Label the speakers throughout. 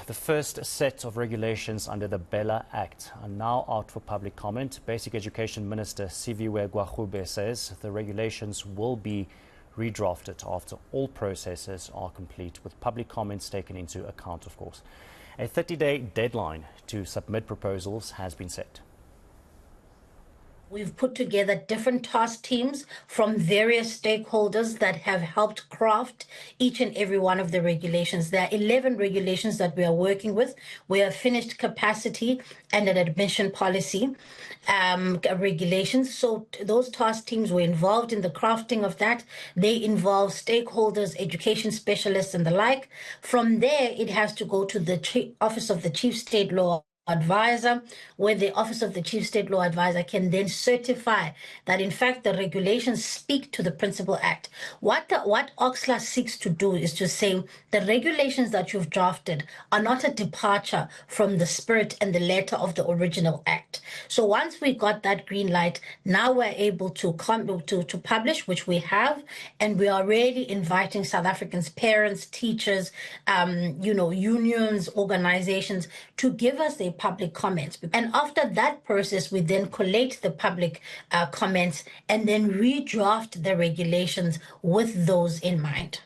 Speaker 1: The first set of regulations under the BELA Act are now out for public comment. Basic Education Minister Siviwe Gwarube says the regulations will be redrafted after all processes are complete, with public comments taken into account, of course. A 30-day deadline to submit proposals has been set.
Speaker 2: We've put together different task teams from various stakeholders that have helped craft each and every one of the regulations. There are 11 regulations that we are working with. We have finished capacity and an admission policy regulations. So those task teams were involved in the crafting of that. They involve stakeholders, education specialists, and the like. From there, it has to go to the Office of the Chief State Law Advisor, where the Office of the Chief State Law Advisor can then certify that in fact the regulations speak to the Principal Act. What OXLA seeks to do is to say the regulations that you've drafted are not a departure from the spirit and the letter of the original act. So once we got that green light, now we're able to publish, which we have, and we are really inviting South Africans, parents, teachers, unions, organizations to give us their public comments. And after that process, we then collate the public comments and then redraft the regulations with those in mind.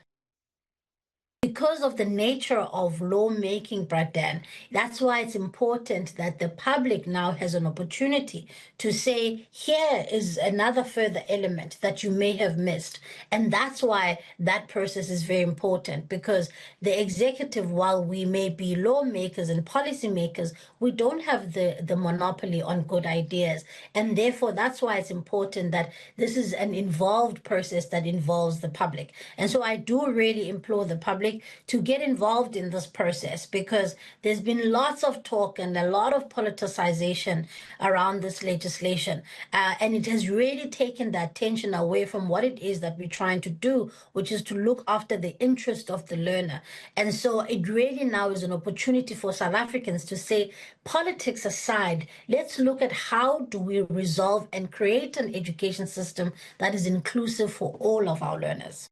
Speaker 2: Because of the nature of lawmaking, Bradan, that's why it's important that the public now has an opportunity to say, here is another further element that you may have missed. And that's why that process is very important, because the executive, while we may be lawmakers and policymakers, we don't have the monopoly on good ideas. And therefore, that's why it's important that this is an involved process that involves the public. And so I do really implore the public to get involved in this process, because there's been lots of talk and a lot of politicization around this legislation. And it has really taken the attention away from what it is that we're trying to do, which is to look after the interest of the learner. And so it really now is an opportunity for South Africans to say, politics aside, let's look at how do we resolve and create an education system that is inclusive for all of our learners.